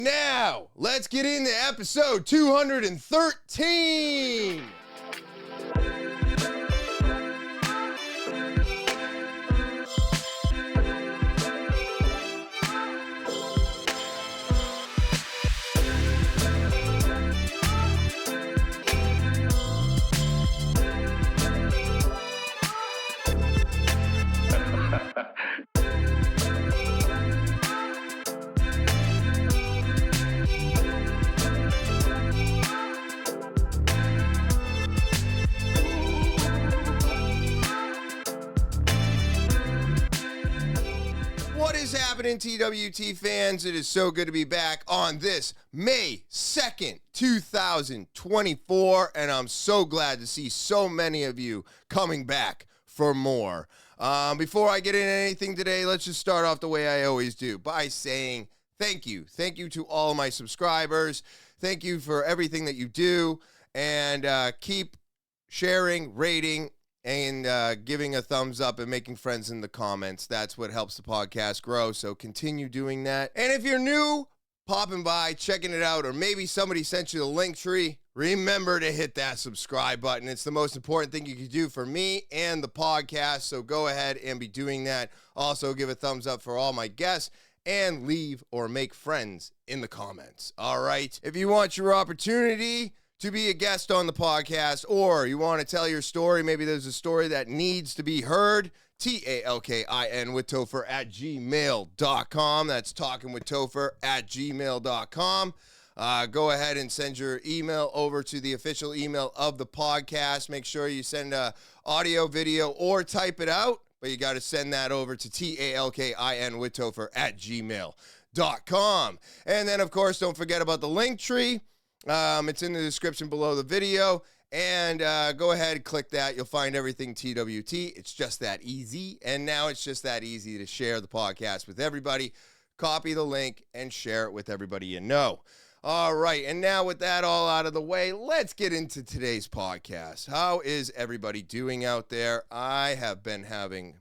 Now, let's get into episode 213. What is happening, TwT fans? It is so good to be back on this May 2nd, 2024, and I'm so glad to see so many of you coming back for more. Before I get into anything today, let's just start off the way I always do by saying thank you. Thank you to all my subscribers. Thank you for everything that you do, and keep sharing, rating, and giving a thumbs up and making friends in the comments. That's what helps the podcast grow, so continue doing that. And if you're new, popping by, checking it out, or maybe somebody sent you the link tree, remember to hit that subscribe button. It's the most important thing you can do for me and the podcast, so go ahead and be doing that. Also, give a thumbs up for all my guests, and leave or make friends in the comments. All right? If you want your opportunity to be a guest on the podcast, or you want to tell your story, maybe there's a story that needs to be heard, talkinwithtopher at gmail.com. That's talkinwithtopher at gmail.com. Go ahead and send your email over to the official email of the podcast. Make sure you send a audio, video, or type it out, but you got to send that over to talkinwithtopher at gmail.com. And then, of course, don't forget about the link tree. It's in the description below the video, and go ahead and click that. You'll find everything TwT. It's just that easy, and now it's just that easy to share the podcast with everybody. Copy the link and share it with everybody you know. All right, and now with that all out of the way, let's get into today's podcast. How is everybody doing out there? I have been having...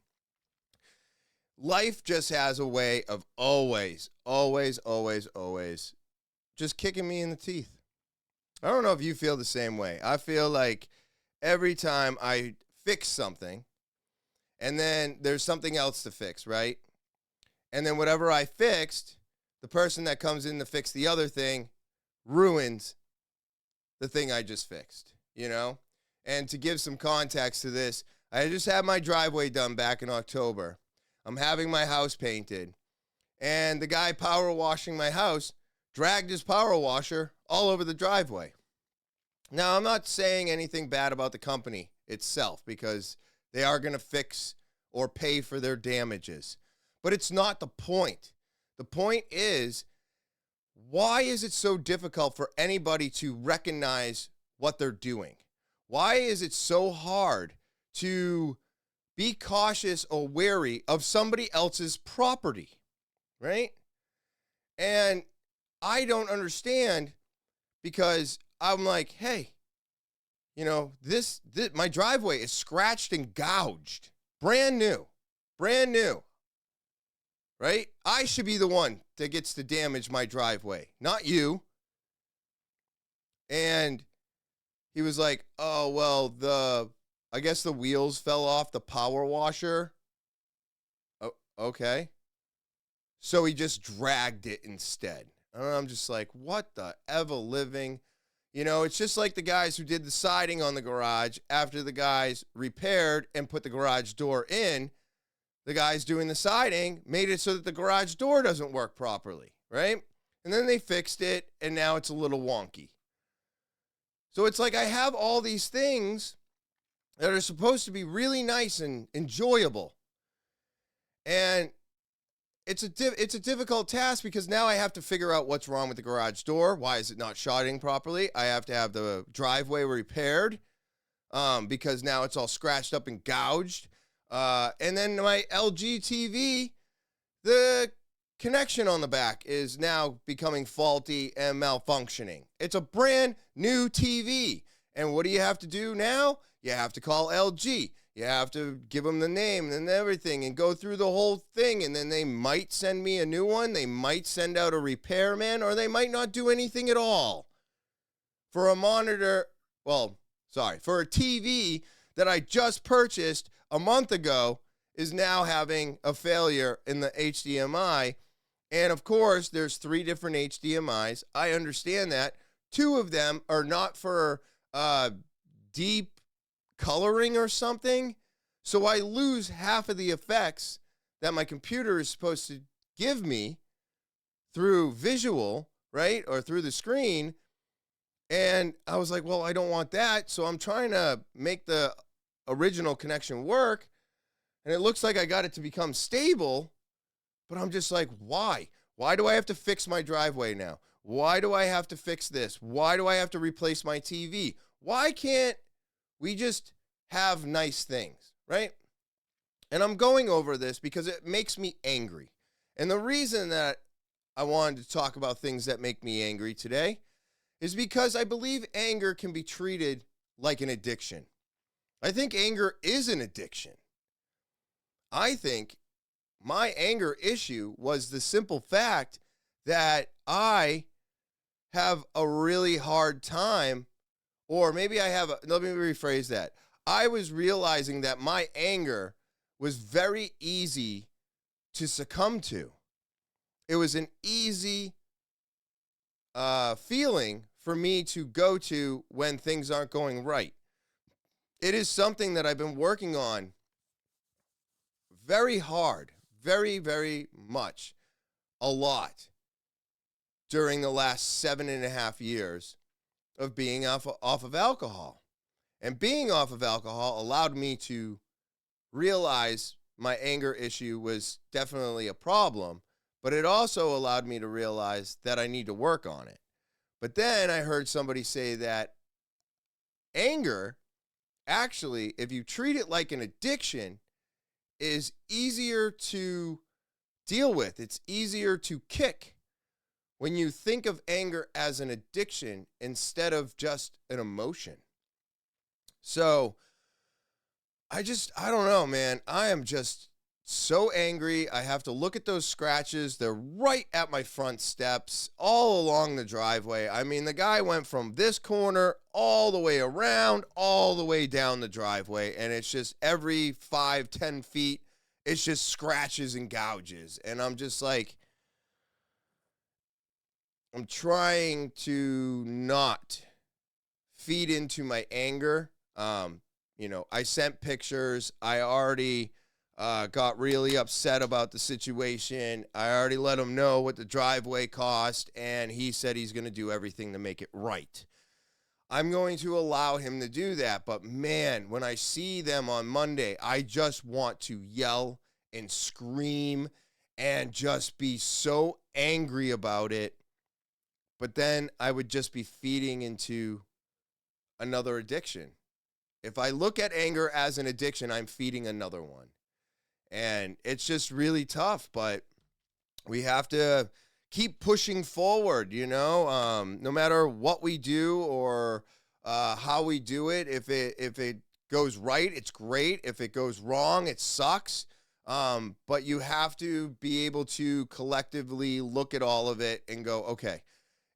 Life just has a way of always just kicking me in the teeth. I don't know if you feel the same way. I feel like every time I fix something, and then there's something else to fix, right? And then whatever I fixed, the person that comes in to fix the other thing ruins the thing I just fixed, you know? And to give some context to this, I just had my driveway done back in October. I'm having my house painted, and the guy power washing my house dragged his power washer all over the driveway. Now, I'm not saying anything bad about the company itself, because they are going to fix or pay for their damages. But it's not the point. The point is, why is it so difficult for anybody to recognize what they're doing? Why is it so hard to be cautious or wary of somebody else's property, right? And I don't understand, because I'm like, hey, you know, this my driveway is scratched and gouged. Brand new, right? I should be the one that gets to damage my driveway, not you. And he was like, oh, well, I guess the wheels fell off the power washer. Oh, okay. So he just dragged it instead. And I'm just like, what the ever living? You know, it's just like the guys who did the siding on the garage after the guys repaired and put the garage door in. The guys doing the siding made it so that the garage door doesn't work properly, right? And then they fixed it, and now it's a little wonky. So it's like I have all these things that are supposed to be really nice and enjoyable. And it's a difficult task, because now I have to figure out what's wrong with the garage door. Why is it not shotting properly? I have to have the driveway repaired because now it's all scratched up and gouged. And then my LG TV, the connection on the back is now becoming faulty and malfunctioning. It's a brand new TV. And what do you have to do now? You have to call LG. You have to give them the name and everything and go through the whole thing. And then they might send me a new one. They might send out a repairman, or they might not do anything at all. For a monitor, for a TV that I just purchased a month ago is now having a failure in the HDMI. And of course, there's 3 different HDMIs. I understand that. 2 of them are not for deep coloring or something. So I lose half of the effects that my computer is supposed to give me through visual, right? Or through the screen. And I was like, well, I don't want that. So I'm trying to make the original connection work. And it looks like I got it to become stable. But I'm just like, why? Why do I have to fix my driveway now? Why do I have to fix this? Why do I have to replace my TV? Why can't we just have nice things, right? And I'm going over this because it makes me angry. And the reason that I wanted to talk about things that make me angry today is because I believe anger can be treated like an addiction. I think anger is an addiction. I think my anger issue was the simple fact that I have a really hard time, or maybe let me rephrase that. I was realizing that my anger was very easy to succumb to. It was an easy feeling for me to go to when things aren't going right. It is something that I've been working on very hard, very, very much, a lot during the last 7.5 years of being off of alcohol. And being off of alcohol allowed me to realize my anger issue was definitely a problem, but it also allowed me to realize that I need to work on it. But then I heard somebody say that anger, actually, if you treat it like an addiction, is easier to deal with. It's easier to kick when you think of anger as an addiction instead of just an emotion. So I don't know, man. I am just so angry. I have to look at those scratches. They're right at my front steps, all along the driveway. I mean, the guy went from this corner all the way around, all the way down the driveway, and it's just every 5-10 feet, it's just scratches and gouges. And I'm just like, I'm trying to not feed into my anger. I sent pictures. I already got really upset about the situation. I already let him know what the driveway cost, and he said he's going to do everything to make it right. I'm going to allow him to do that, but man, when I see them on Monday, I just want to yell and scream and just be so angry about it. But then I would just be feeding into another addiction. If I look at anger as an addiction, I'm feeding another one. And it's just really tough, but we have to keep pushing forward, no matter what we do or how we do it. If it goes right, it's great. If it goes wrong, it sucks. But you have to be able to collectively look at all of it and go, okay,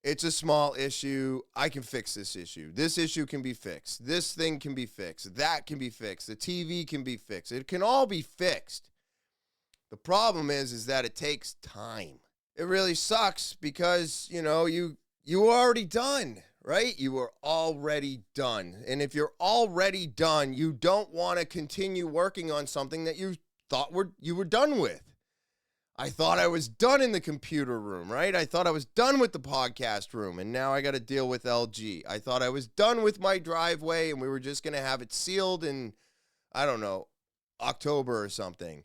it's a small issue. I can fix this issue. This issue can be fixed. This thing can be fixed. That can be fixed. The TV can be fixed. It can all be fixed. The problem is that it takes time. It really sucks because, you were already done, right? You were already done. And if you're already done, you don't want to continue working on something that you thought you were done with. I thought I was done in the computer room, right? I thought I was done with the podcast room, and now I got to deal with LG. I thought I was done with my driveway, and we were just going to have it sealed in, I don't know, October or something.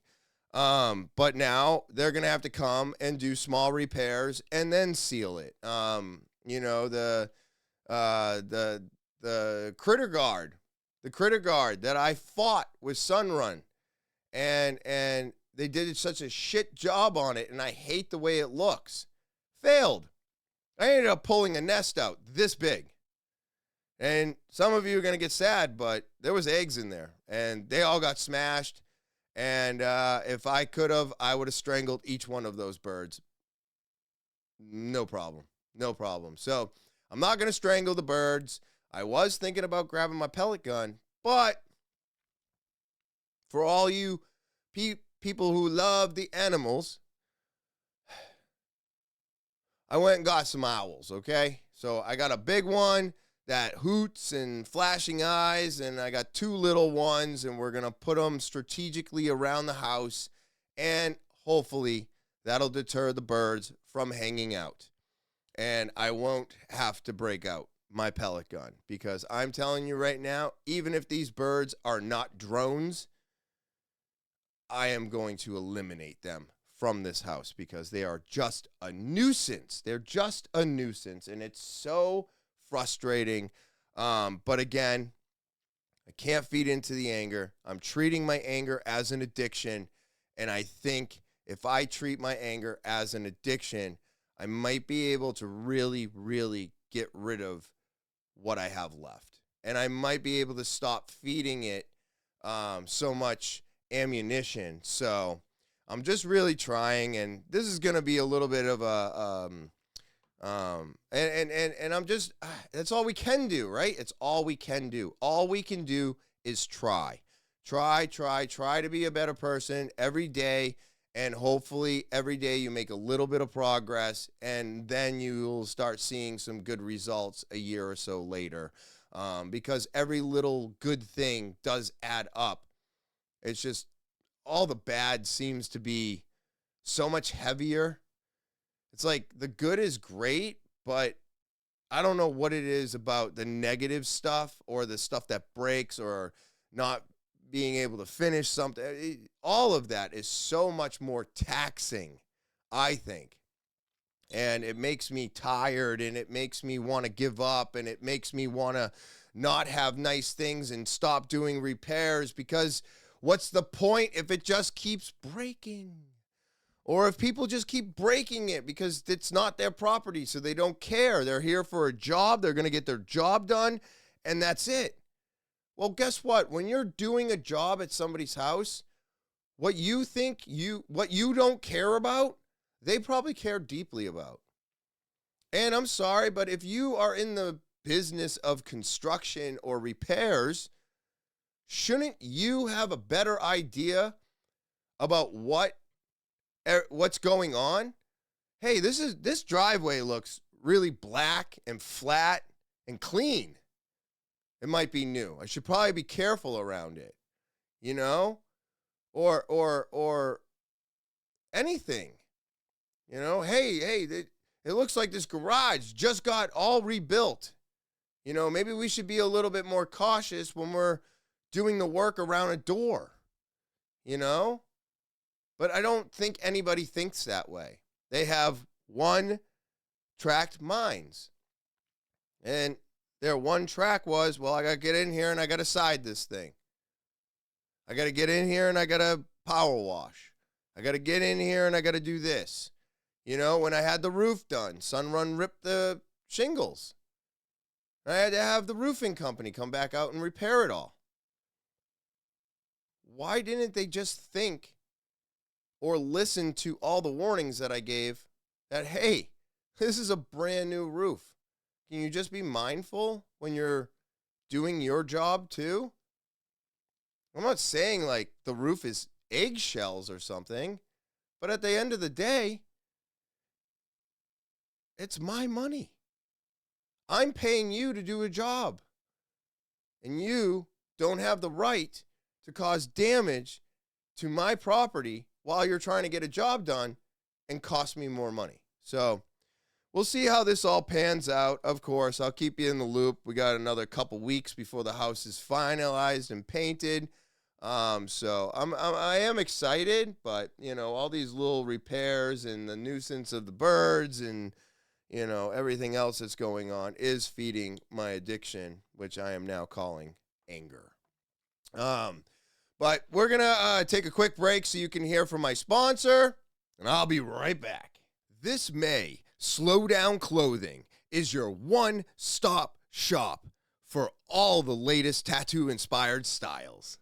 But now they're going to have to come and do small repairs and then seal it. The critter guard that I fought with Sunrun, and they did such a shit job on it, and I hate the way it looks. Failed. I ended up pulling a nest out this big. And some of you are going to get sad, but there was eggs in there, and they all got smashed. And if I could have, I would have strangled each one of those birds. No problem. No problem. So I'm not going to strangle the birds. I was thinking about grabbing my pellet gun, but for all you people who love the animals, I went and got some owls, okay? So I got a big one that hoots and flashing eyes, and I got 2 little ones, and we're going to put them strategically around the house, and hopefully that'll deter the birds from hanging out. And I won't have to break out my pellet gun, because I'm telling you right now, even if these birds are not drones, I am going to eliminate them from this house because they are just a nuisance. They're just a nuisance, and it's so frustrating. But again, I can't feed into the anger. I'm treating my anger as an addiction, and I think if I treat my anger as an addiction, I might be able to really, really get rid of what I have left. And I might be able to stop feeding it so much ammunition. So I'm just really trying, and this is going to be a little bit of a and I'm just that's all we can do, right? It's all we can do. All we can do is try to be a better person every day, and hopefully every day you make a little bit of progress, and then you'll start seeing some good results a year or so later, because every little good thing does add up. It's just all the bad seems to be so much heavier. It's like the good is great, but I don't know what it is about the negative stuff or the stuff that breaks or not being able to finish something. All of that is so much more taxing, I think. And it makes me tired, and it makes me want to give up, and it makes me want to not have nice things and stop doing repairs, because what's the point if it just keeps breaking? Or if people just keep breaking it because it's not their property, so they don't care. They're here for a job. They're going to get their job done, and that's it. Well, guess what? When you're doing a job at somebody's house, what you don't care about, they probably care deeply about. And I'm sorry, but if you are in the business of construction or repairs, shouldn't you have a better idea about what's going on? Hey, this driveway looks really black and flat and clean. It might be new. I should probably be careful around it, you know? Or anything. You know, hey, it looks like this garage just got all rebuilt. You know, maybe we should be a little bit more cautious when we're doing the work around a door, you know? But I don't think anybody thinks that way. They have one-tracked minds. And their one track was, well, I got to get in here and I got to side this thing. I got to get in here and I got to power wash. I got to get in here and I got to do this. You know, when I had the roof done, Sunrun ripped the shingles. I had to have the roofing company come back out and repair it all. Why didn't they just think or listen to all the warnings that I gave that, hey, this is a brand new roof. Can you just be mindful when you're doing your job too? I'm not saying like the roof is eggshells or something, but at the end of the day, it's my money. I'm paying you to do a job, and you don't have the right to cause damage to my property while you're trying to get a job done and cost me more money. So we'll see how this all pans out. Of course, I'll keep you in the loop. We got another couple weeks before the house is finalized and painted. So I am excited, but you know, all these little repairs and the nuisance of the birds and you know, everything else that's going on is feeding my addiction, which I am now calling anger. But we're going to take a quick break so you can hear from my sponsor, and I'll be right back. This May, Slow Down Clothing is your one-stop shop for all the latest tattoo-inspired styles.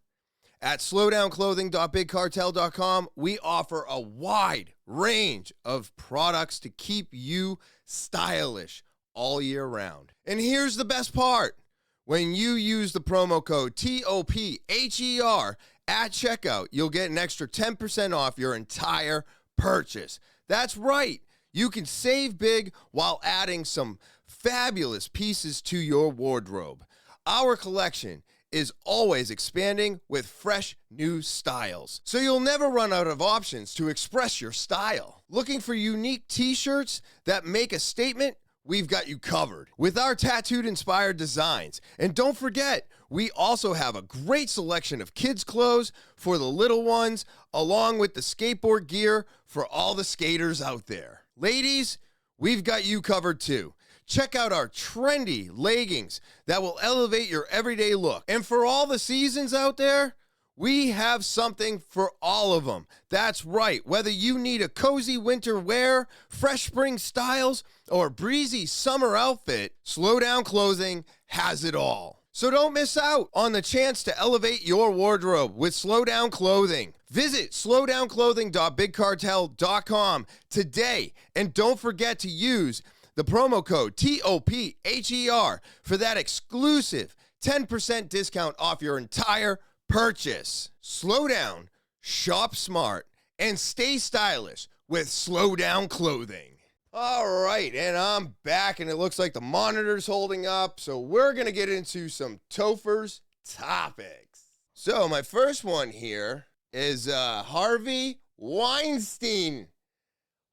At slowdownclothing.bigcartel.com, we offer a wide range of products to keep you stylish all year round. And here's the best part. When you use the promo code TOPHER at checkout, you'll get an extra 10% off your entire purchase. That's right. You can save big while adding some fabulous pieces to your wardrobe. Our collection is always expanding with fresh new styles, so you'll never run out of options to express your style. Looking for unique t-shirts that make a statement? We've got you covered with our tattooed inspired designs. And don't forget, we also have a great selection of kids' clothes for the little ones, along with the skateboard gear for all the skaters out there. Ladies, we've got you covered too. Check out our trendy leggings that will elevate your everyday look. And for all the seasons out there, we have something for all of them. That's right. Whether you need a cozy winter wear, fresh spring styles, or breezy summer outfit, Slow Down Clothing has it all. So don't miss out on the chance to elevate your wardrobe with Slow Down Clothing. Visit slowdownclothing.bigcartel.com today. And don't forget to use the promo code TOPHER for that exclusive 10% discount off your entire purchase. Slow down, shop smart, and stay stylish with Slow Down Clothing. All right, and I'm back, and it looks like the monitor's holding up, so we're going to get into some Topher's topics. So my first one here is Harvey Weinstein.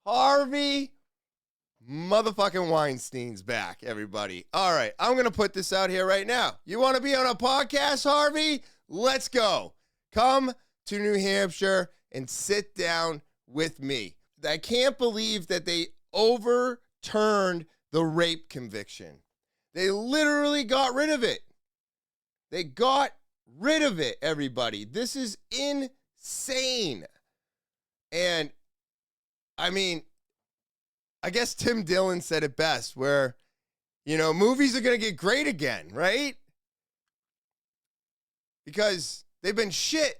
Harvey motherfucking Weinstein's back, everybody. All right, I'm going to put this out here right now. You want to be on a podcast, Harvey? Let's go. Come to New Hampshire and sit down with me. I can't believe that they overturned the rape conviction. They literally got rid of it. They got rid of it, everybody. This is insane. And, I mean, I guess Tim Dillon said it best, where, you know, movies are going to get great again, right? Because they've been shit.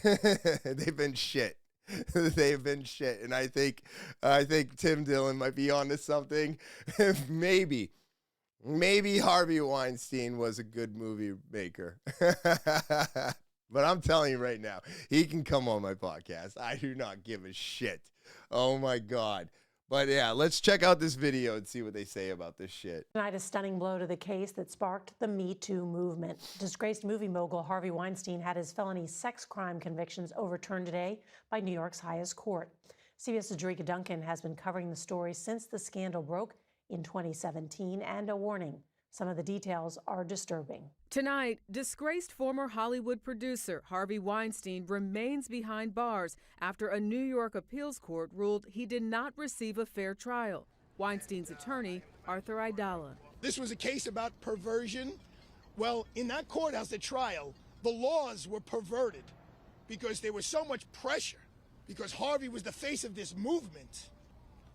They've been shit. They've been shit. And I think Tim Dillon might be onto something. Maybe Harvey Weinstein was a good movie maker. But I'm telling you right now, he can come on my podcast. I do not give a shit. Oh my God. But yeah, let's check out this video and see what they say about this shit. Tonight, a stunning blow to the case that sparked the Me Too movement. Disgraced movie mogul Harvey Weinstein had his felony sex crime convictions overturned today by New York's highest court. CBS's Jerika Duncan has been covering the story since the scandal broke in 2017, and a warning: some of the details are disturbing. Tonight, disgraced former Hollywood producer Harvey Weinstein remains behind bars after a New York appeals court ruled he did not receive a fair trial. Weinstein's attorney, Arthur Aidala. This was a case about perversion. Well, in that courthouse at trial, the laws were perverted because there was so much pressure, because Harvey was the face of this movement,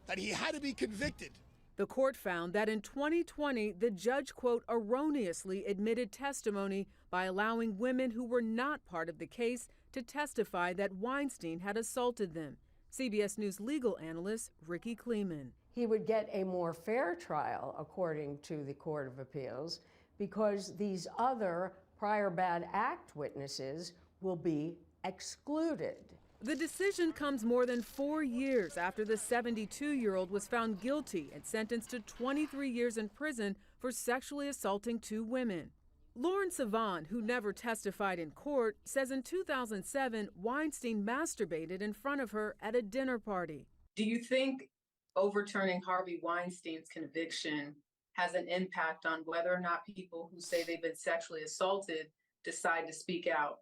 that he had to be convicted. The court found that in 2020, the judge, quote, erroneously admitted testimony by allowing women who were not part of the case to testify that Weinstein had assaulted them. CBS News legal analyst Ricky Kleeman. He would get a more fair trial, according to the Court of Appeals, because these other prior bad act witnesses will be excluded. The decision comes more than 4 years after the 72-year-old was found guilty and sentenced to 23 years in prison for sexually assaulting 2 women. Lauren Savan, who never testified in court, says in 2007, Weinstein masturbated in front of her at a dinner party. Do you think overturning Harvey Weinstein's conviction has an impact on whether or not people who say they've been sexually assaulted decide to speak out?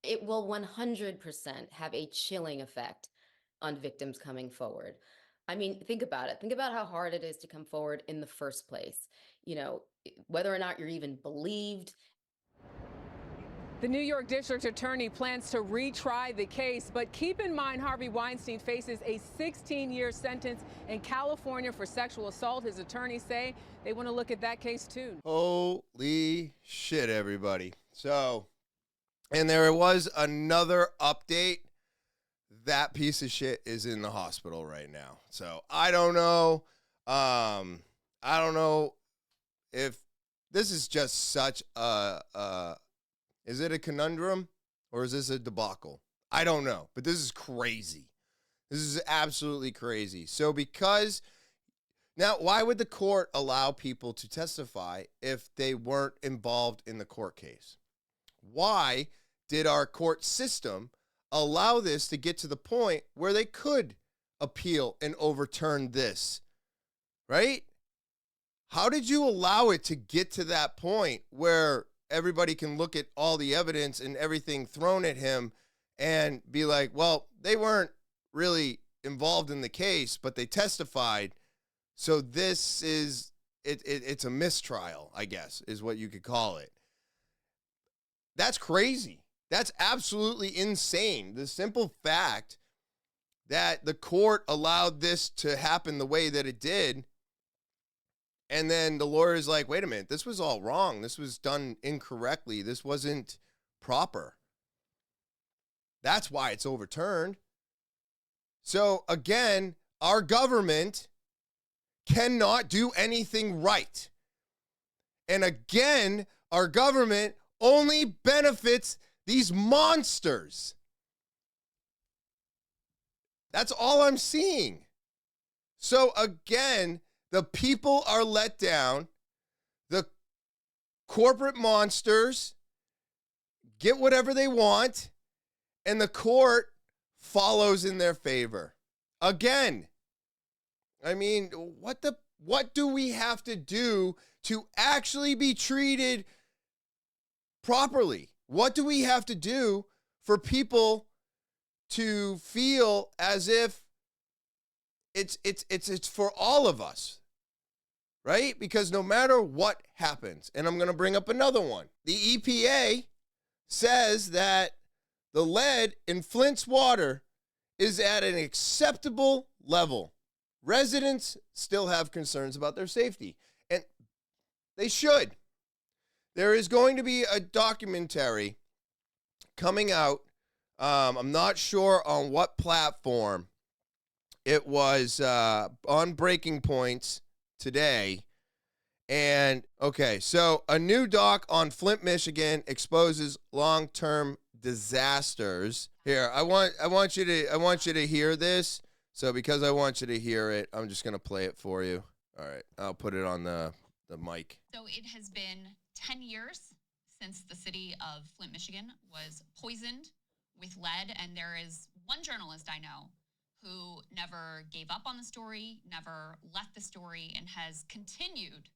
It will 100% have a chilling effect on victims coming forward. I mean, think about it. Think about how hard it is to come forward in the first place. You know, whether or not you're even believed. The New York District Attorney plans to retry the case, but keep in mind Harvey Weinstein faces a 16-year sentence in California for sexual assault. His attorneys say they want to look at that case too. Holy shit, everybody. So, and there was another update. That piece of shit is in the hospital right now. So I don't know. I don't know if this is just such is it a conundrum or is this a debacle? I don't know, but this is crazy. This is absolutely crazy. So because now, why would the court allow people to testify if they weren't involved in the court case? Why did our court system allow this to get to the point where they could appeal and overturn this, right? How did you allow it to get to that point where everybody can look at all the evidence and everything thrown at him and be like, well, they weren't really involved in the case, but they testified. So this is, it's a mistrial, I guess, is what you could call it. That's crazy. That's absolutely insane. The simple fact that the court allowed this to happen the way that it did, and then the lawyer is like, wait a minute, this was all wrong. This was done incorrectly. This wasn't proper. That's why it's overturned. So again, our government cannot do anything right. And again, our government only benefits these monsters. That's all I'm seeing. So again, the people are let down. The corporate monsters get whatever they want, and the court follows in their favor. Again, I mean, what do we have to do to actually be treated properly? What do we have to do for people to feel as if it's for all of us, right? Because no matter what happens, and I'm going to bring up another one, the EPA says that the lead in Flint's water is at an acceptable level. Residents still have concerns about their safety, and they should. There is going to be a documentary coming out. I'm not sure on what platform. It was on Breaking Points today. And, okay, so a new doc on Flint, Michigan exposes long-term disasters. Here, I want you to hear this. So because I want you to hear it, I'm just going to play it for you. All right, I'll put it on the mic. So it has been 10 years since the city of Flint, Michigan was poisoned with lead, and there is one journalist I know who never gave up on the story, never left the story, and has continued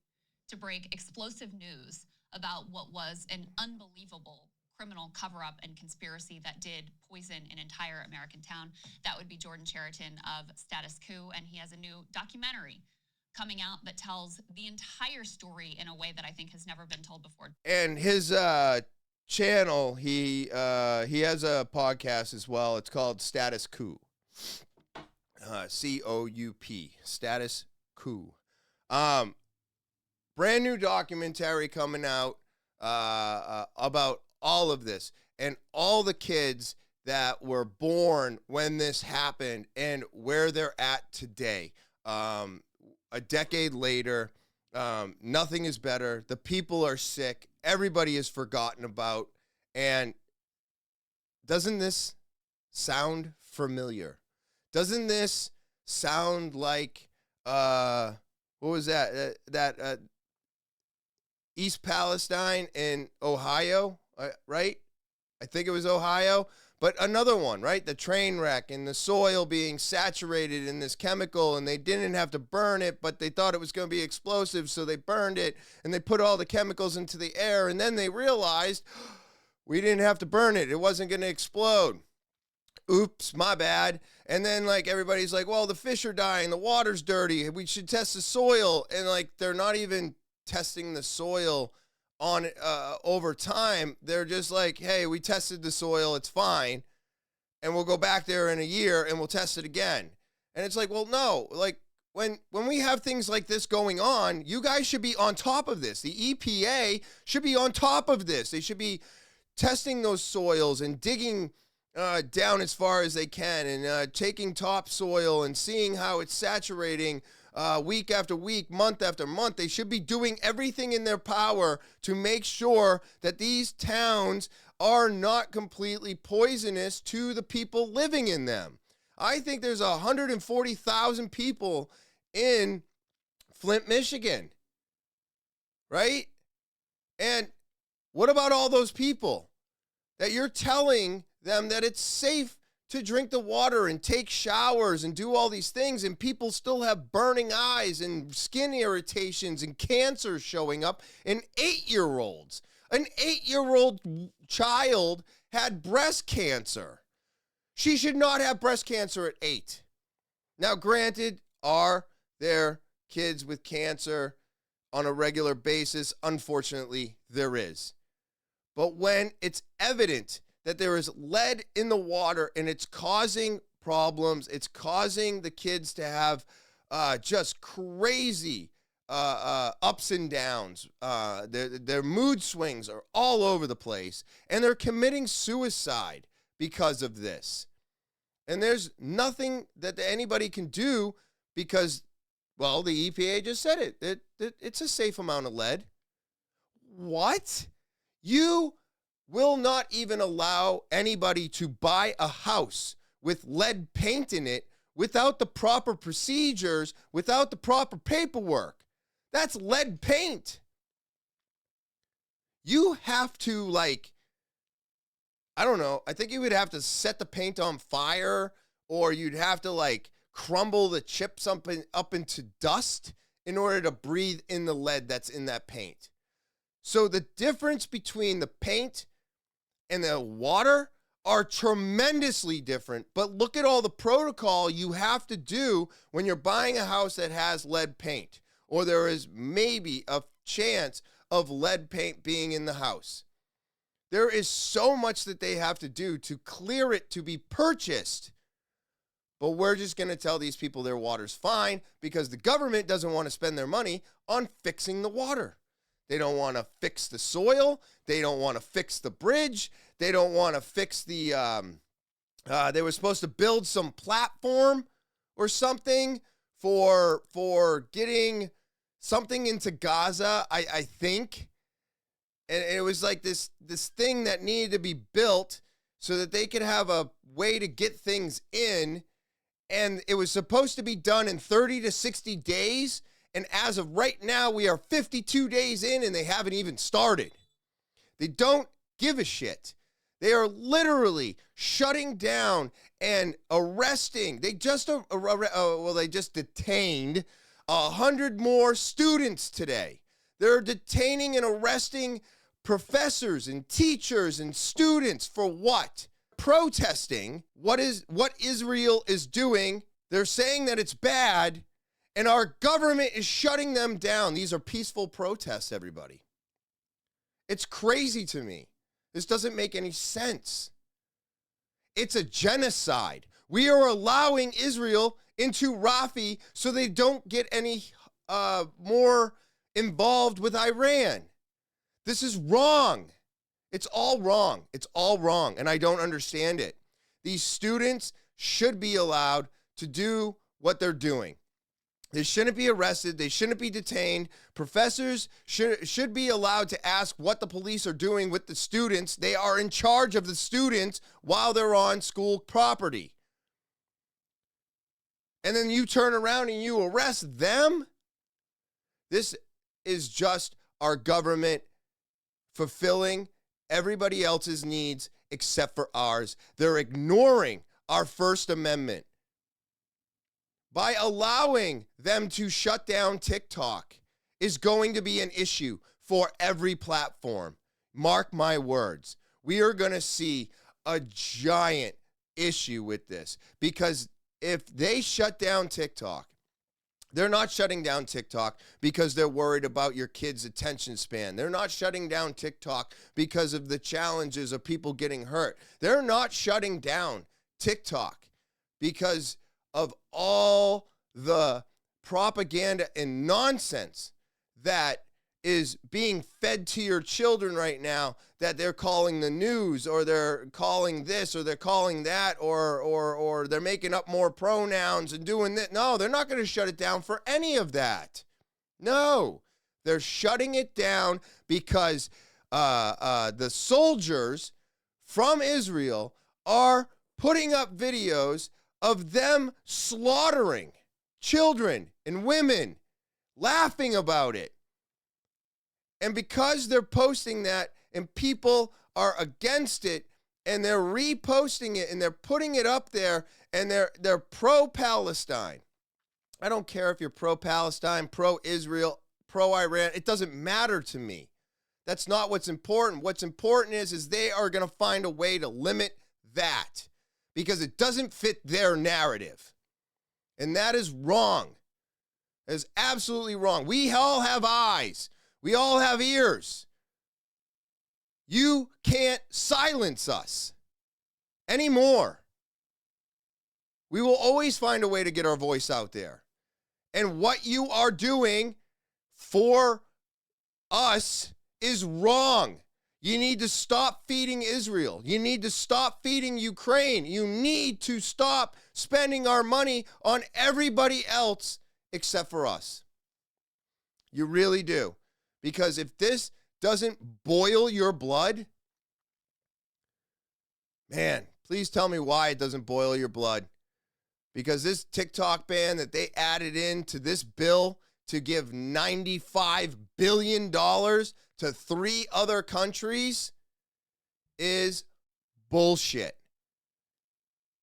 to break explosive news about what was an unbelievable criminal cover-up and conspiracy that did poison an entire American town. That would be Jordan Cheriton of Status Quo, and he has a new documentary coming out that tells the entire story in a way that I think has never been told before. And his channel, he has a podcast as well. It's called Status Quo. C-O-U-P. Status Quo. Brand new documentary coming out about all of this and all the kids that were born when this happened and where they're at today. A decade later, nothing is better. The people are sick. Everybody is forgotten about. And doesn't this sound familiar? Doesn't this sound like, what was that? That East Palestine in Ohio, right? I think it was Ohio. But another one, right? The train wreck and the soil being saturated in this chemical, and they didn't have to burn it, but they thought it was going to be explosive, so they burned it, and they put all the chemicals into the air, and then they realized we didn't have to burn it. It wasn't going to explode. Oops, my bad. And then, like, everybody's like, well, the fish are dying, the water's dirty, we should test the soil. And, like, they're not even testing the soil on over time, they're just like, hey, we tested the soil, it's fine, and we'll go back there in a year and we'll test it again. And it's like, well, no, like when we have things like this going on, you guys should be on top of this. The EPA should be on top of this. They should be testing those soils and digging down as far as they can and taking topsoil and seeing how it's saturating week after week, month after month. They should be doing everything in their power to make sure that these towns are not completely poisonous to the people living in them. I think there's 140,000 people in Flint, Michigan, right? And what about all those people that you're telling them that it's safe to drink the water and take showers and do all these things, and people still have burning eyes and skin irritations and cancer showing up in 8-year-olds? An 8-year-old child had breast cancer. She should not have breast cancer at 8. Now, granted, are there kids with cancer on a regular basis? Unfortunately, there is. But when it's evident that there is lead in the water and it's causing problems, it's causing the kids to have just crazy ups and downs. Their mood swings are all over the place, and they're committing suicide because of this. And there's nothing that anybody can do because, well, the EPA just said it. It's a safe amount of lead. What? You will not even allow anybody to buy a house with lead paint in it without the proper procedures, without the proper paperwork. That's lead paint. You have to, like, I don't know, I think you would have to set the paint on fire, or you'd have to, like, crumble the chips up into dust in order to breathe in the lead that's in that paint. So the difference between the paint and the water are tremendously different, but look at all the protocol you have to do when you're buying a house that has lead paint, or there is maybe a chance of lead paint being in the house. There is so much that they have to do to clear it to be purchased. But we're just going to tell these people their water's fine because the government doesn't want to spend their money on fixing the water. They don't want to fix the soil. They don't want to fix the bridge. They don't want to fix the, they were supposed to build some platform or something for getting something into Gaza, I think. And it was like this thing that needed to be built so that they could have a way to get things in. And it was supposed to be done in 30 to 60 days. And as of right now, we are 52 days in and they haven't even started. They don't give a shit. They are literally shutting down and arresting. They just detained 100 more students today. They're detaining and arresting professors and teachers and students for what? Protesting what Israel is doing. They're saying that it's bad, and our government is shutting them down. These are peaceful protests, everybody. It's crazy to me. This doesn't make any sense. It's a genocide. We are allowing Israel into Rafah so they don't get any more involved with Iran. This is wrong. It's all wrong. It's all wrong, and I don't understand it. These students should be allowed to do what they're doing. They shouldn't be arrested. They shouldn't be detained. Professors should be allowed to ask what the police are doing with the students. They are in charge of the students while they're on school property. And then you turn around and you arrest them? This is just our government fulfilling everybody else's needs except for ours. They're ignoring our First Amendment. By allowing them to shut down TikTok is going to be an issue for every platform. Mark my words. We are going to see a giant issue with this because if they shut down TikTok, They're not shutting down TikTok because they're worried about your kids' attention span. They're not shutting down TikTok because of the challenges of people getting hurt. They're not shutting down TikTok because of all the propaganda and nonsense that is being fed to your children right now, that they're calling the news, or they're calling this, or they're calling that, or they're making up more pronouns and doing that. No, they're not going to shut it down for any of that. No, they're shutting it down because the soldiers from Israel are putting up videos of them slaughtering children and women, laughing about it. And because they're posting that and people are against it and they're reposting it and they're putting it up there and they're pro-Palestine. I don't care if you're pro-Palestine, pro-Israel, pro-Iran. It doesn't matter to me. That's not what's important. What's important is they are going to find a way to limit that because it doesn't fit their narrative. And that is wrong. That is absolutely wrong. We all have eyes. We all have ears. You can't silence us anymore. We will always find a way to get our voice out there. And what you are doing for us is wrong. You need to stop feeding Israel. You need to stop feeding Ukraine. You need to stop spending our money on everybody else except for us. You really do. Because if this doesn't boil your blood, man, please tell me why it doesn't boil your blood. Because this TikTok ban that they added into this bill to give $95 billion to 3 other countries is bullshit.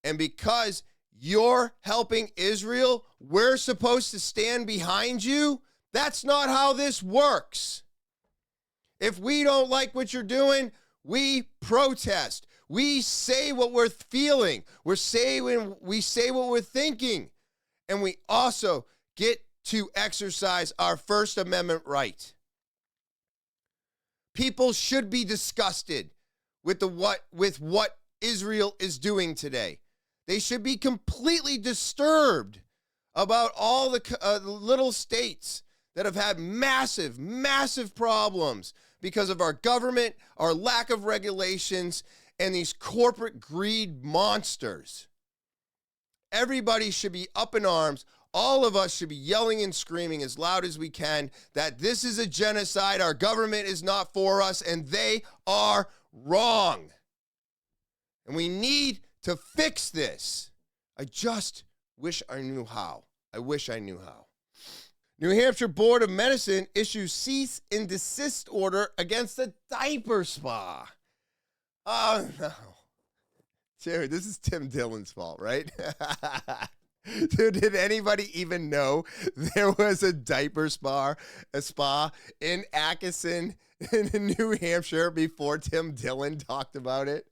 And because you're helping Israel, we're supposed to stand behind you. That's not how this works. If we don't like what you're doing, we protest. We say what we're feeling. We say what we're thinking. And we also get to exercise our First Amendment right. People should be disgusted with what Israel is doing today. They should be completely disturbed about all the little states that have had massive, massive problems because of our government, our lack of regulations, and these corporate greed monsters. Everybody should be up in arms. All of us should be yelling and screaming as loud as we can that this is a genocide, our government is not for us, and they are wrong. And we need to fix this. I just wish I knew how. I wish I knew how. New Hampshire Board of Medicine issues cease and desist order against a diaper spa. Oh, no. Jerry, this is Tim Dillon's fault, right? Dude, did anybody even know there was a diaper spa in Atchison, in New Hampshire before Tim Dillon talked about it?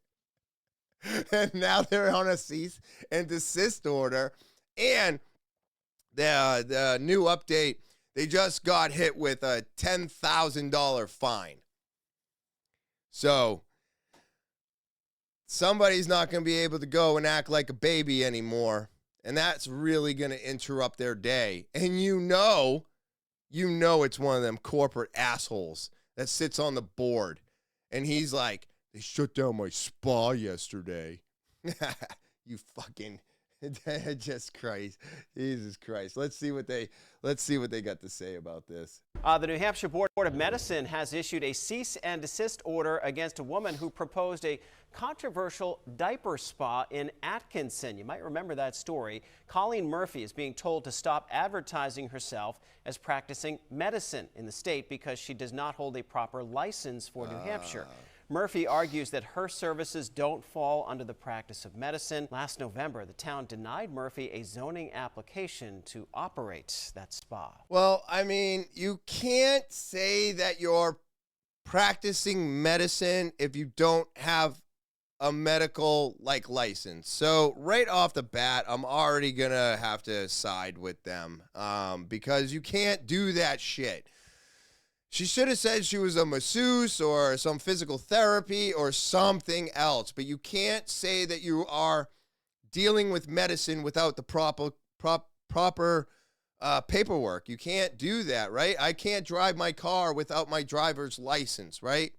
And now they're on a cease and desist order. And the new update, they just got hit with a $10,000 fine. So somebody's not going to be able to go and act like a baby anymore. And that's really going to interrupt their day. And you know it's one of them corporate assholes that sits on the board. And he's like, they shut down my spa yesterday. You fucking... Just Christ. Jesus Christ. Let's see what they got to say about this. The New Hampshire Board of Medicine has issued a cease and desist order against a woman who proposed a controversial diaper spa in Atkinson. You might remember that story. Colleen Murphy is being told to stop advertising herself as practicing medicine in the state because she does not hold a proper license for New Hampshire. Murphy argues that her services don't fall under the practice of medicine. Last November, the town denied Murphy a zoning application to operate that spa. Well, I mean, you can't say that you're practicing medicine if you don't have a medical like license. So right off the bat, I'm already gonna have to side with them because you can't do that shit. She should have said she was a masseuse or some physical therapy or something else, but you can't say that you are dealing with medicine without the proper paperwork. You can't do that, right? I can't drive my car without my driver's license, right?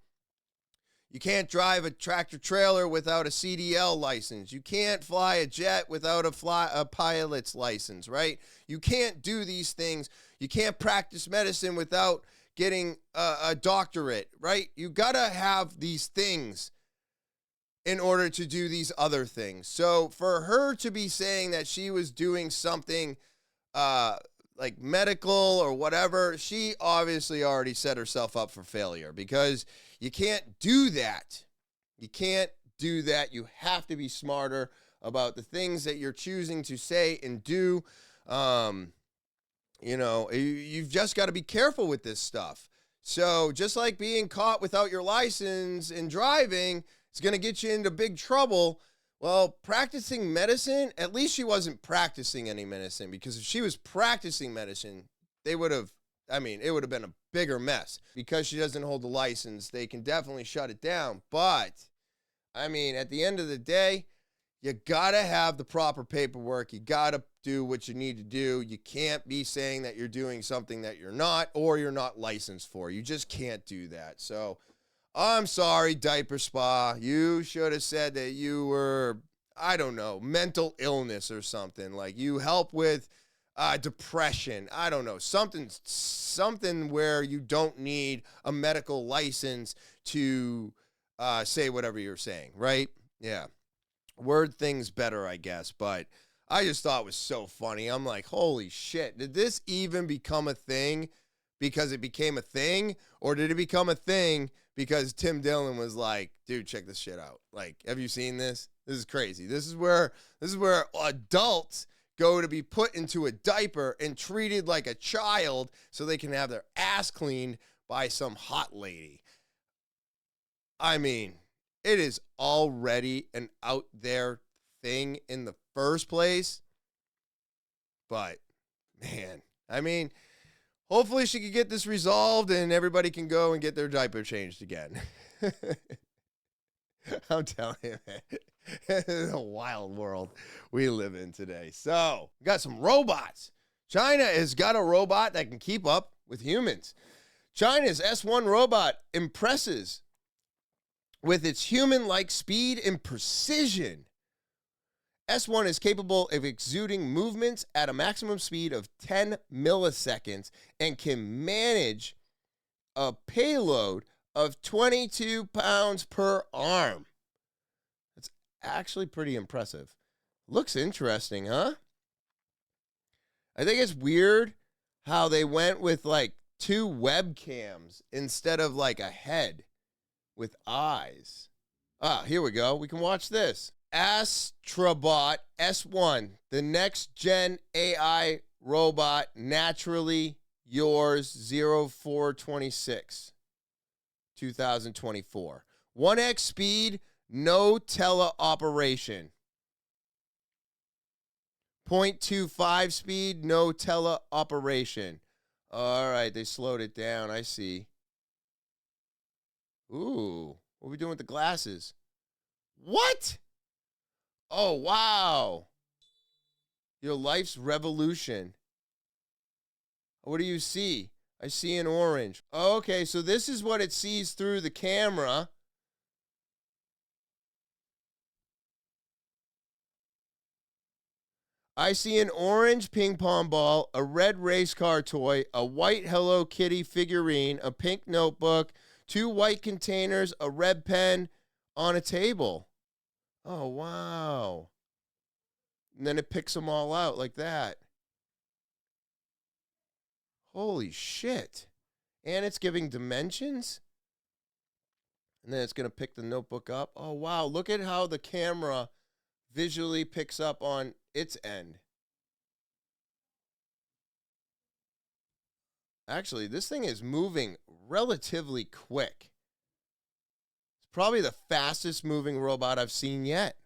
You can't drive a tractor trailer without a CDL license. You can't fly a jet without a pilot's license, right? You can't do these things. You can't practice medicine without getting a doctorate, right? You gotta have these things in order to do these other things. So for her to be saying that she was doing something like medical or whatever, she obviously already set herself up for failure because you can't do that. You can't do that. You have to be smarter about the things that you're choosing to say and do. You know, you've just got to be careful with this stuff. So just like being caught without your license and driving is going to get you into big trouble. Well, practicing medicine, at least she wasn't practicing any medicine, because if she was practicing medicine, it would have been a bigger mess. Because she doesn't hold the license, they can definitely shut it down. But, I mean, at the end of the day, you gotta have the proper paperwork. You gotta do what you need to do. You can't be saying that you're doing something that you're not or you're not licensed for. You just can't do that. So, I'm sorry, Diaper Spa. You should have said that you were, I don't know, mental illness or something. Like you help with depression. I don't know, something where you don't need a medical license to say whatever you're saying, right? Yeah. Word things better, I guess. But I just thought it was so funny. I'm like, holy shit. Did this even become a thing because it became a thing? Or did it become a thing because Tim Dillon was like, dude, check this shit out. Like, have you seen this? This is crazy. This is where adults go to be put into a diaper and treated like a child so they can have their ass cleaned by some hot lady. I mean, it is already an out there thing in the first place. But, man, I mean, hopefully she can get this resolved and everybody can go and get their diaper changed again. I'm telling you, man. It's a wild world we live in today. So, we got some robots. China has got a robot that can keep up with humans. China's S1 robot impresses with its human-like speed and precision. S1 is capable of exuding movements at a maximum speed of 10 milliseconds and can manage a payload of 22 pounds per arm. That's actually pretty impressive. Looks interesting, huh? I think it's weird how they went with like 2 webcams instead of like a head with eyes. Here we go. We can watch this. Astrobot S1, the next gen AI robot, naturally yours 0426, 2024. 1x speed, no teleoperation. 0.25 speed, no teleoperation. All right, they slowed it down. I see. Ooh, what are we doing with the glasses? What? Oh, wow. Your life's revolution. What do you see? I see an orange. Okay, so this is what it sees through the camera. I see an orange ping pong ball, a red race car toy, a white Hello Kitty figurine, a pink notebook, 2 white containers, a red pen on a table. Oh, wow. And then it picks them all out like that. Holy shit. And it's giving dimensions. And then it's going to pick the notebook up. Oh, wow. Look at how the camera visually picks up on its end. Actually, this thing is moving relatively quick. probably the fastest moving robot I've seen yet.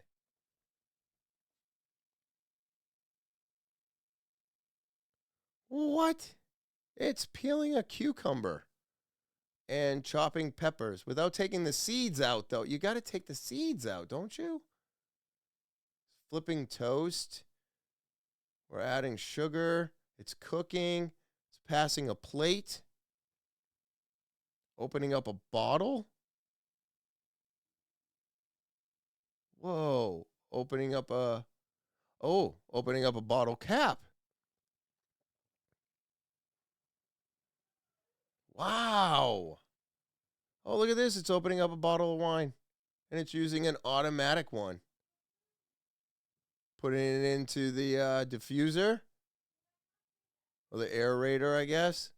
What? It's peeling a cucumber and chopping peppers without taking the seeds out, though. You got to take the seeds out, don't you? Flipping toast. We're adding sugar. It's cooking. It's passing a plate. Opening up a bottle. Whoa. Opening up a bottle cap. Wow. Oh, look at this. It's opening up a bottle of wine. And it's using an automatic one. Putting it into the diffuser. Or the aerator, I guess.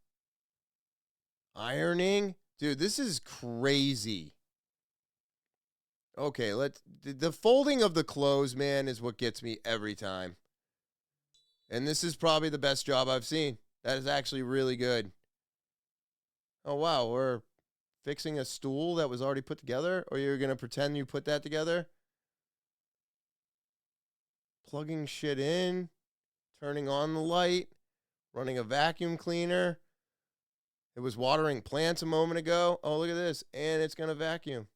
Ironing. Dude, this is crazy. Okay, the folding of the clothes, man, is what gets me every time. And this is probably the best job I've seen. That is actually really good. Oh, wow, we're fixing a stool that was already put together? Or you're going to pretend you put that together? Plugging shit in, turning on the light, running a vacuum cleaner. It was watering plants a moment ago. Oh, look at this. And it's going to vacuum.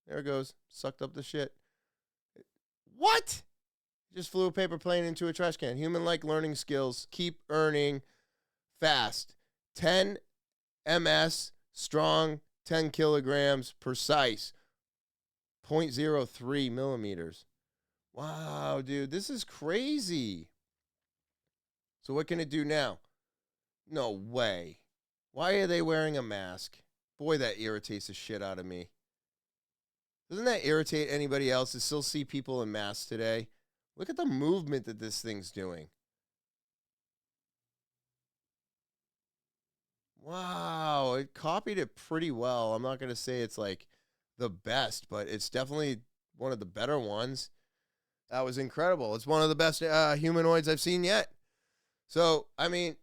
There it goes. Sucked up the shit. What? Just flew a paper plane into a trash can. Human-like learning skills. Keep earning fast. 10 ms, strong, 10 kilograms, precise, 0.03 millimeters. Wow, dude, this is crazy. So what can it do now? No way. Why are they wearing a mask? Boy, that irritates the shit out of me. Doesn't that irritate anybody else to still see people in masks today? Look at the movement that this thing's doing. Wow, it copied it pretty well. I'm not going to say it's like the best, but it's definitely one of the better ones. That was incredible. It's one of the best humanoids I've seen yet. So, I mean,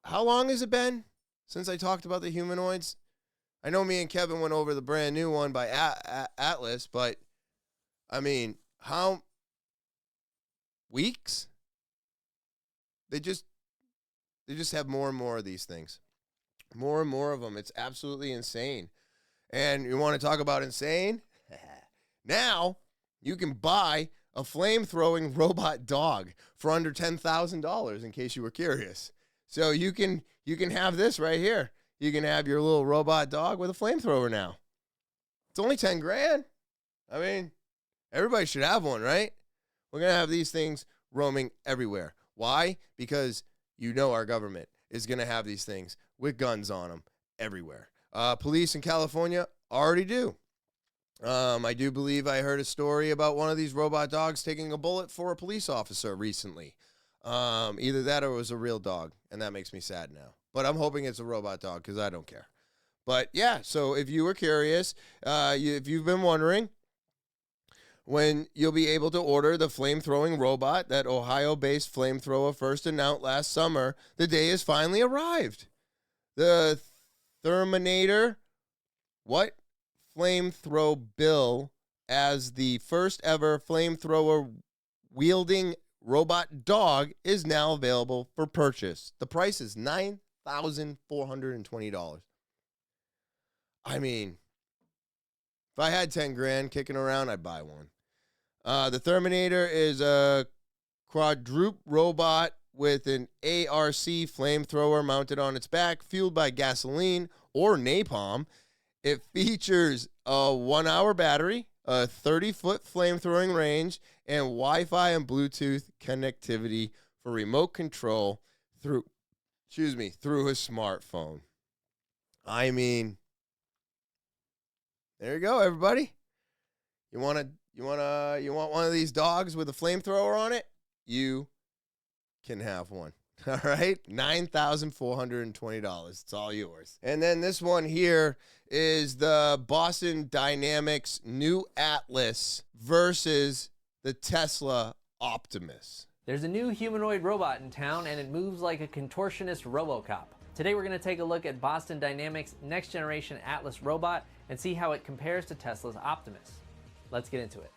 how long has it been since I talked about the humanoids? I know me and Kevin went over the brand new one by Atlas, but, I mean, how weeks? They just have more and more of these things. More and more of them. It's absolutely insane. And you want to talk about insane? Now you can buy a flame-throwing robot dog for under $10,000, in case you were curious. So you can have this right here. You can have your little robot dog with a flamethrower now. It's only 10 grand. I mean, everybody should have one, right? We're going to have these things roaming everywhere. Why? Because you know our government is going to have these things with guns on them everywhere. Police in California already do. I do believe I heard a story about one of these robot dogs taking a bullet for a police officer recently. Either that or it was a real dog, and that makes me sad now. But I'm hoping it's a robot dog because I don't care. But yeah, so if you were curious, if you've been wondering when you'll be able to order the flamethrowing robot, that Ohio-based flamethrower first announced last summer, the day has finally arrived. The Terminator, flamethrow bill as the first ever flamethrower wielding robot dog is now available for purchase. The price is $9,420. I mean, if I had 10 grand kicking around, I'd buy one. The Terminator is a quadruped robot with an ARC flamethrower mounted on its back, fueled by gasoline or napalm. It features a 1-hour battery, a 30-foot flamethrowing range, and Wi-Fi and Bluetooth connectivity for remote control through a smartphone. I mean, there you go, everybody. You want one of these dogs with a flamethrower on it? You can have one. All right, $9,420. It's all yours. And then this one here is the Boston Dynamics new Atlas versus the Tesla Optimus. There's a new humanoid robot in town, and it moves like a contortionist RoboCop. Today we're going to take a look at Boston Dynamics' next generation Atlas robot and see how it compares to Tesla's Optimus. Let's get into it.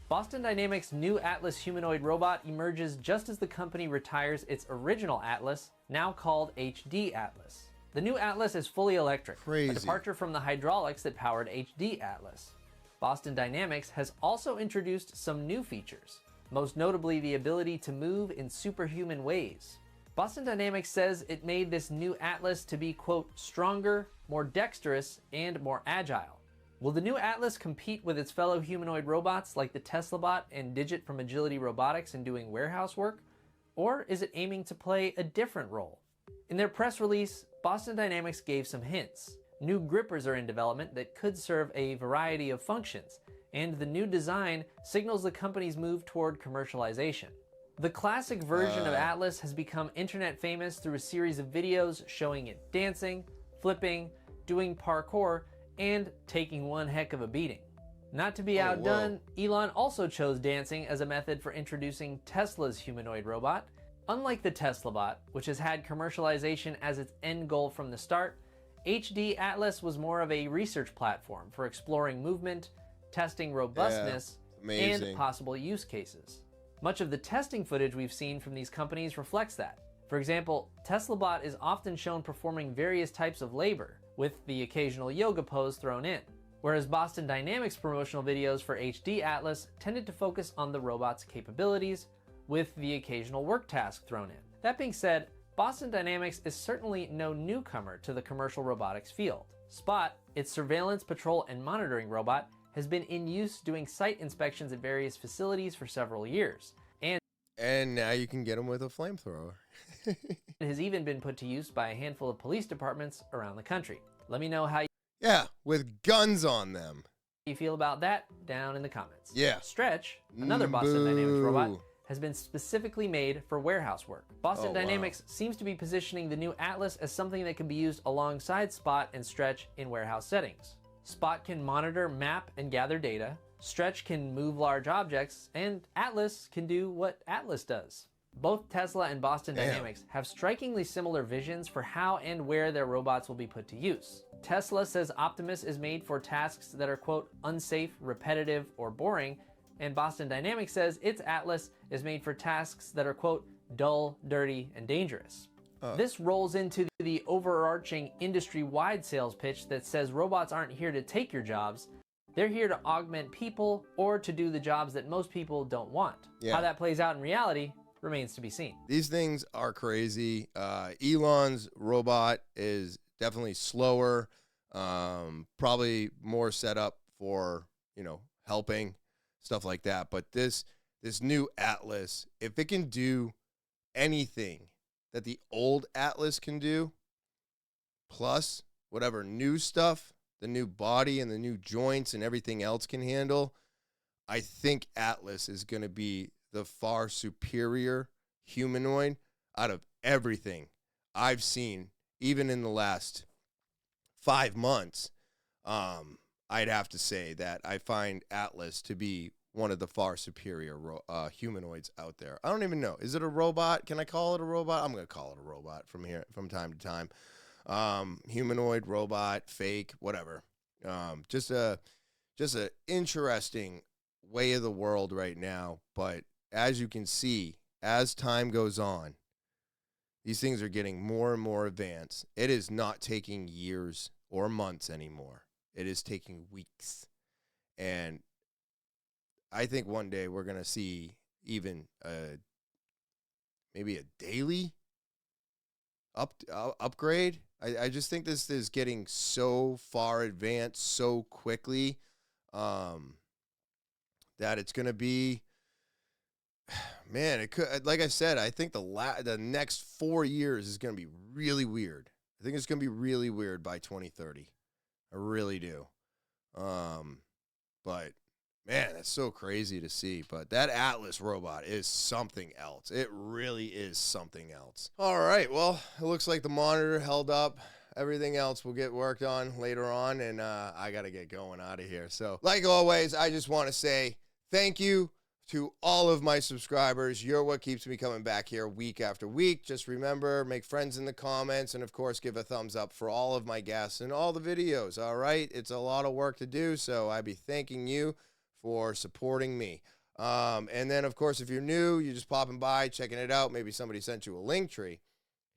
Boston Dynamics' new Atlas humanoid robot emerges just as the company retires its original Atlas, now called HD Atlas. The new Atlas is fully electric, a departure from the hydraulics that powered HD Atlas. Boston Dynamics has also introduced some new features, most notably the ability to move in superhuman ways. Boston Dynamics says it made this new Atlas to be, quote, stronger, more dexterous, and more agile. Will the new Atlas compete with its fellow humanoid robots like the Tesla bot and Digit from Agility Robotics in doing warehouse work? Or is it aiming to play a different role? In their press release, Boston Dynamics gave some hints. New grippers are in development that could serve a variety of functions, and the new design signals the company's move toward commercialization. The classic version of Atlas has become internet famous through a series of videos showing it dancing, flipping, doing parkour, and taking one heck of a beating. Not to be outdone, Elon also chose dancing as a method for introducing Tesla's humanoid robot. Unlike the Tesla bot, which has had commercialization as its end goal from the start, HD Atlas was more of a research platform for exploring movement, testing robustness, and possible use cases. Much of the testing footage we've seen from these companies reflects that. For example, TeslaBot is often shown performing various types of labor, with the occasional yoga pose thrown in, whereas Boston Dynamics promotional videos for HD Atlas tended to focus on the robot's capabilities, with the occasional work task thrown in. That being said, Boston Dynamics is certainly no newcomer to the commercial robotics field. Spot, its surveillance, patrol, and monitoring robot, has been in use doing site inspections at various facilities for several years. And now you can get them with a flamethrower. It has even been put to use by a handful of police departments around the country. Let me know how with guns on them. you feel about that down in the comments. Yeah. Stretch, another Boston Dynamics robot, has been specifically made for warehouse work. Boston Dynamics seems to be positioning the new Atlas as something that can be used alongside Spot and Stretch in warehouse settings. Spot can monitor, map, and gather data. Stretch can move large objects, and Atlas can do what Atlas does. Both Tesla and Boston Dynamics have strikingly similar visions for how and where their robots will be put to use. Tesla says Optimus is made for tasks that are, quote, unsafe, repetitive, or boring, and Boston Dynamics says its Atlas is made for tasks that are, quote, dull, dirty, and dangerous. This rolls into the overarching industry-wide sales pitch that says robots aren't here to take your jobs. They're here to augment people or to do the jobs that most people don't want. How that plays out in reality remains to be seen. These things are crazy. Elon's robot is definitely slower, probably more set up for, helping, stuff like that. But this new Atlas, if it can do anything that the old Atlas can do, plus whatever new stuff, the new body and the new joints and everything else can handle, I think Atlas is going to be the far superior humanoid out of everything I've seen, even in the last 5 months. I'd have to say that I find Atlas to be one of the far superior humanoids out there. I don't even know. Is it a robot? Can I call it a robot? I'm going to call it a robot from time to time. Humanoid, robot, fake, whatever. Just a interesting way of the world right now. But as you can see, as time goes on, these things are getting more and more advanced. It is not taking years or months anymore. It is taking weeks. And I think one day we're going to see even maybe a daily upgrade. I just think this is getting so far advanced so quickly that it's going to be, man, it could, like I said, I think the next 4 years is going to be really weird. I think it's going to be really weird by 2030. I really do. But man, that's so crazy to see. But that Atlas robot is something else. It really is something else. All right. Well, it looks like the monitor held up. Everything else will get worked on later on. And I got to get going out of here. So like always, I just want to say thank you to all of my subscribers. You're what keeps me coming back here week after week. Just remember, make friends in the comments, and of course, give a thumbs up for all of my guests and all the videos, all right? It's a lot of work to do, so I'd be thanking you for supporting me. And then, of course, if you're new, you're just popping by, checking it out, maybe somebody sent you a link tree,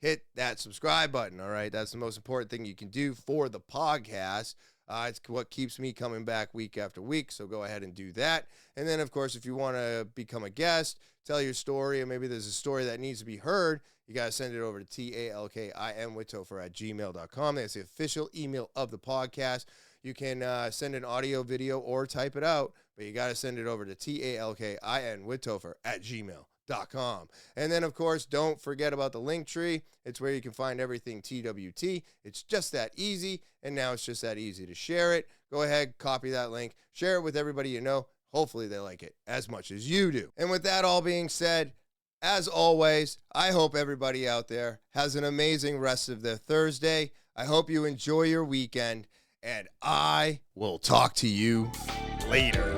hit that subscribe button, all right? That's the most important thing you can do for the podcast. It's what keeps me coming back week after week, so go ahead and do that. And then, of course, if you want to become a guest, tell your story, or maybe there's a story that needs to be heard, you got to send it over to talkinwithtopher@gmail.com. That's the official email of the podcast. You can send an audio, video, or type it out, but you got to send it over to talkinwithtopher@gmail.com. And then, of course, don't forget about the link tree. It's where you can find everything TWT. It's just that easy, and now it's just that easy to share it. Go ahead, copy that link, share it with everybody you know. Hopefully they like it as much as you do. And with that all being said, as always, I hope everybody out there has an amazing rest of their Thursday. I hope you enjoy your weekend, and I will talk to you later.